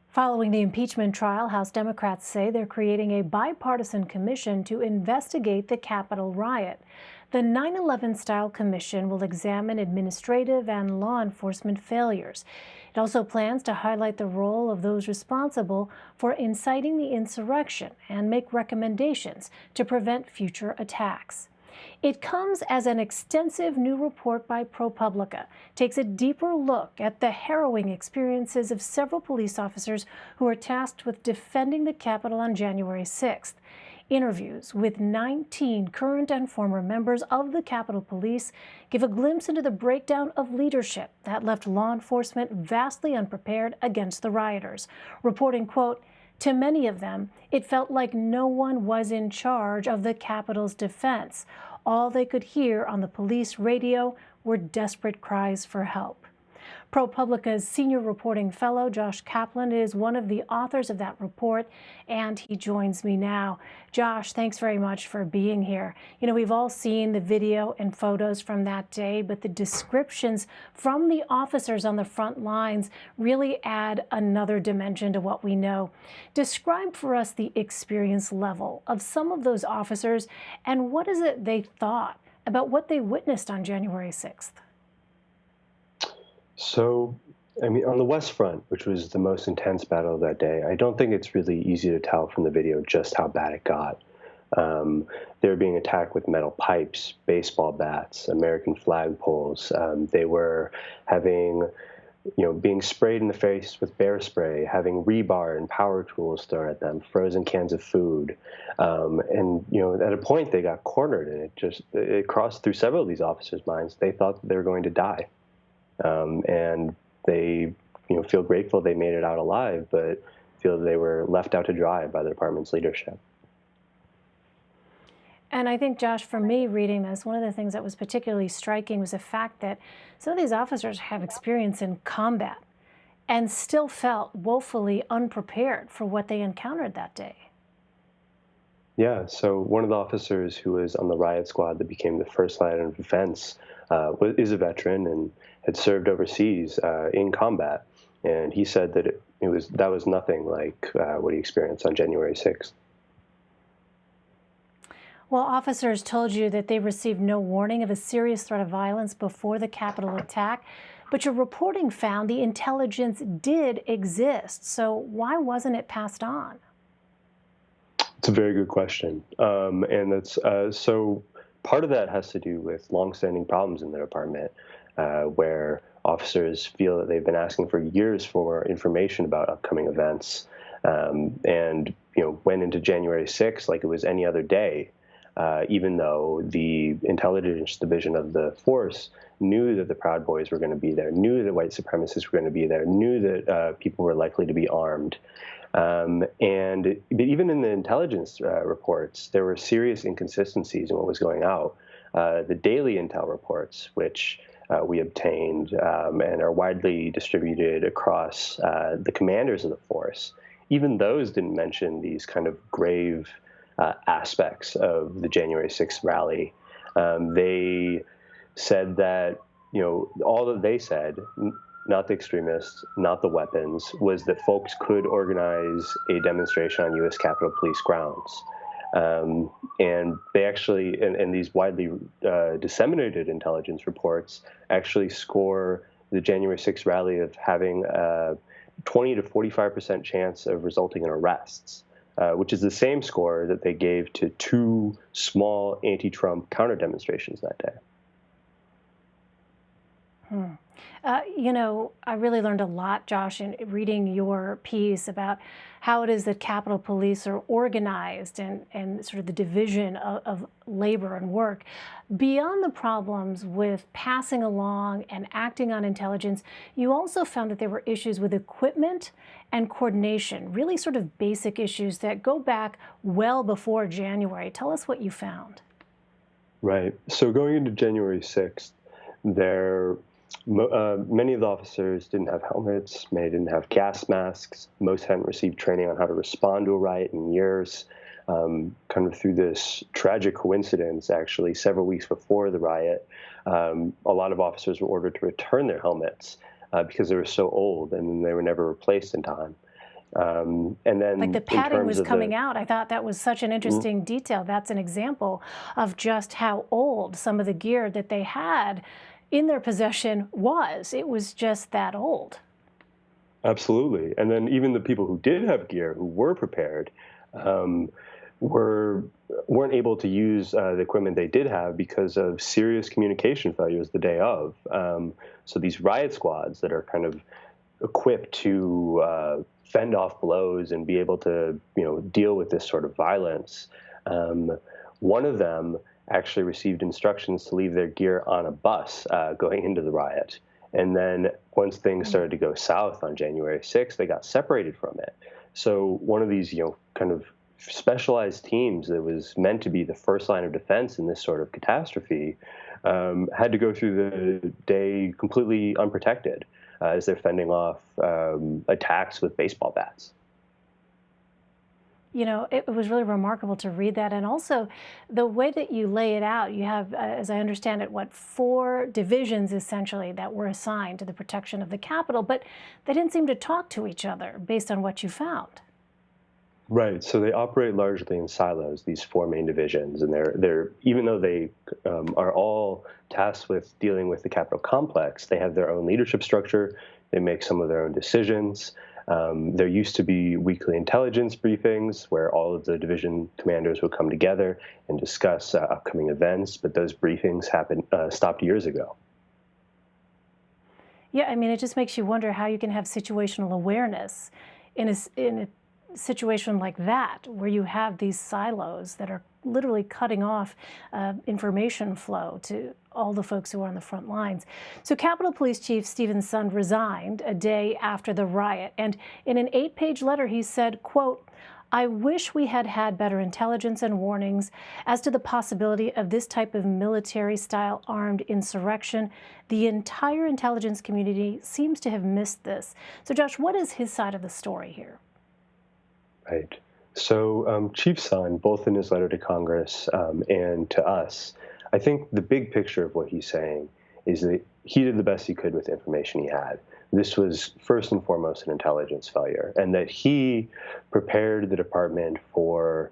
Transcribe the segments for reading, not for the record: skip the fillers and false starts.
Following the impeachment trial, House Democrats say they're creating a bipartisan commission to investigate the Capitol riot. The 9/11 style commission will examine administrative and law enforcement failures. It also plans to highlight the role of those responsible for inciting the insurrection and make recommendations to prevent future attacks. It comes as an extensive new report by ProPublica takes a deeper look at the harrowing experiences of several police officers who were tasked with defending the Capitol on January 6th. Interviews with 19 current and former members of the Capitol Police give a glimpse into the breakdown of leadership that left law enforcement vastly unprepared against the rioters, reporting, quote, "To many of them, it felt like no one was in charge of the Capitol's defense. All they could hear on the police radio were desperate cries for help." ProPublica's senior reporting fellow, Josh Kaplan, is one of the authors of that report, and he joins me now. Josh, thanks very much for being here. You know, we've all seen the video and photos from that day, but the descriptions from the officers on the front lines really add another dimension to what we know. Describe for us the experience level of some of those officers, and what is it they thought about what they witnessed on January 6th? So, I mean, on the West Front, which was the most intense battle of that day, I don't think it's really easy to tell from the video just how bad it got. They were being attacked with metal pipes, baseball bats, American flag poles. They were having, being sprayed in the face with bear spray, having rebar and power tools thrown at them, frozen cans of food. At a point they got cornered, and it crossed through several of these officers' minds. They thought that they were going to die. And they, feel grateful they made it out alive, but feel they were left out to dry by the department's leadership. And I think, Josh, for me reading this, one of the things that was particularly striking was the fact that some of these officers have experience in combat and still felt woefully unprepared for what they encountered that day. Yeah, so one of the officers who was on the riot squad that became the first line of defense is a veteran and had served overseas in combat, and he said that that was nothing like what he experienced on January 6th. Well, officers told you that they received no warning of a serious threat of violence before the Capitol attack, but your reporting found the intelligence did exist. So why wasn't it passed on? It's a very good question, and that's so. Part of that has to do with longstanding problems in the department, where officers feel that they've been asking for years for information about upcoming events, and went into January 6th like it was any other day, even though the intelligence division of the force knew that the Proud Boys were going to be there, knew that white supremacists were going to be there, knew that people were likely to be armed. But even in the intelligence reports, there were serious inconsistencies in what was going out. The daily intel reports, which we obtained and are widely distributed across the commanders of the force, even those didn't mention these kind of grave aspects of the January 6th rally. They said that, all that they said, not the extremists, not the weapons, was that folks could organize a demonstration on U.S. Capitol Police grounds. And they actually, and these widely disseminated intelligence reports actually score the January 6th rally of having a 20 to 45% chance of resulting in arrests, which is the same score that they gave to two small anti-Trump counter demonstrations that day. I really learned a lot, Josh, in reading your piece about how it is that Capitol Police are organized and sort of the division of labor and work. Beyond the problems with passing along and acting on intelligence, you also found that there were issues with equipment and coordination, really sort of basic issues that go back well before January. Tell us what you found. Right. So going into January 6th, many of the officers didn't have helmets, many didn't have gas masks, most hadn't received training on how to respond to a riot in years. Kind of through this tragic coincidence, actually, several weeks before the riot, a lot of officers were ordered to return their helmets because they were so old and they were never replaced in time. And then Like the in padding terms was of the coming out. I thought that was such an interesting detail. That's an example of just how old some of the gear that they had in their possession was. It was just that old. Absolutely. And then even the people who did have gear, who were prepared, um, were weren't able to use the equipment they did have because of serious communication failures the day of. So these riot squads that are kind of equipped to fend off blows and be able to, deal with this sort of violence. Um, One of them actually received instructions to leave their gear on a bus going into the riot. And then once things started to go south on January 6th, they got separated from it. So one of these, kind of specialized teams that was meant to be the first line of defense in this sort of catastrophe had to go through the day completely unprotected as they're fending off attacks with baseball bats. It was really remarkable to read that. And also the way that you lay it out, you have, as I understand it, what, 4 divisions essentially that were assigned to the protection of the Capitol, but they didn't seem to talk to each other based on what you found. Right. So they operate largely in silos, these 4 main divisions, and they're even though they are all tasked with dealing with the Capitol complex, they have their own leadership structure. They make some of their own decisions. There used to be weekly intelligence briefings where all of the division commanders would come together and discuss upcoming events, but those briefings stopped years ago. Yeah, I mean, it just makes you wonder how you can have situational awareness in a situation like that, where you have these silos that are literally cutting off information flow to all the folks who are on the front lines. So Capitol Police Chief Stephen Sund resigned a day after the riot. And in an 8-page letter, he said, quote, "I wish we had had better intelligence and warnings as to the possibility of this type of military-style armed insurrection. The entire intelligence community seems to have missed this." So Josh, what is his side of the story here? Right. So Chief Sun, both in his letter to Congress and to us, I think the big picture of what he's saying is that he did the best he could with the information he had. This was first and foremost an intelligence failure, and that he prepared the department for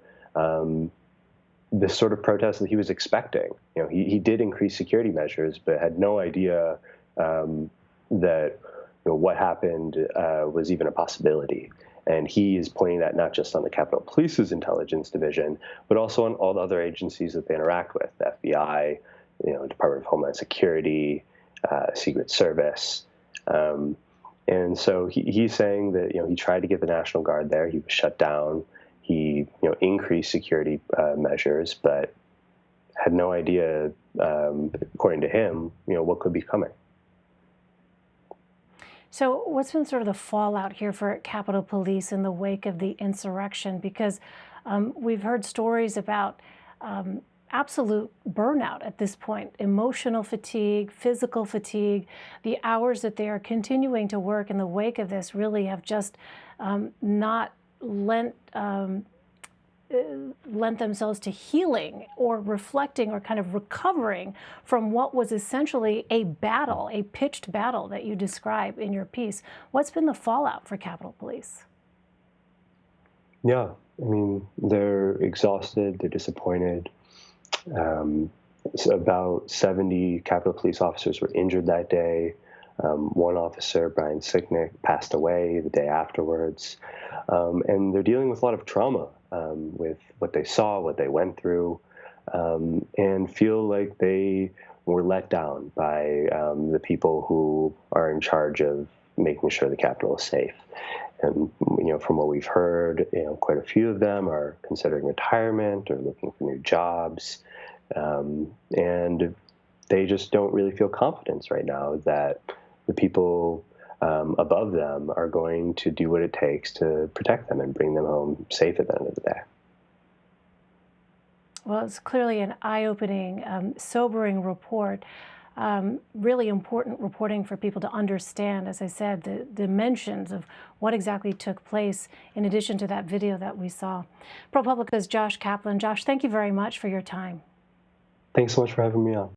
this sort of protest that he was expecting. He did increase security measures, but had no idea that what happened was even a possibility. And he is pointing that not just on the Capitol Police's intelligence division, but also on all the other agencies that they interact with, the FBI, Department of Homeland Security, Secret Service. And so he's saying that, he tried to get the National Guard there. He was shut down. He, increased security measures, but had no idea, according to him, what could be coming. So what's been sort of the fallout here for Capitol Police in the wake of the insurrection? Because we've heard stories about absolute burnout at this point, emotional fatigue, physical fatigue. The hours that they are continuing to work in the wake of this really have just not lent themselves to healing or reflecting or kind of recovering from what was essentially a battle, a pitched battle that you describe in your piece. What's been the fallout for Capitol Police? Yeah, I mean, they're exhausted, they're disappointed. So about 70 Capitol Police officers were injured that day. One officer, Brian Sicknick, passed away the day afterwards. And they're dealing with a lot of trauma with what they saw, what they went through, and feel like they were let down by the people who are in charge of making sure the Capitol is safe. And, from what we've heard, quite a few of them are considering retirement or looking for new jobs. And they just don't really feel confidence right now that the people above them are going to do what it takes to protect them and bring them home safe at the end of the day. Well, it's clearly an eye-opening, sobering report. Really important reporting for people to understand, as I said, the dimensions of what exactly took place in addition to that video that we saw. ProPublica's Josh Kaplan. Josh, thank you very much for your time. Thanks so much for having me on.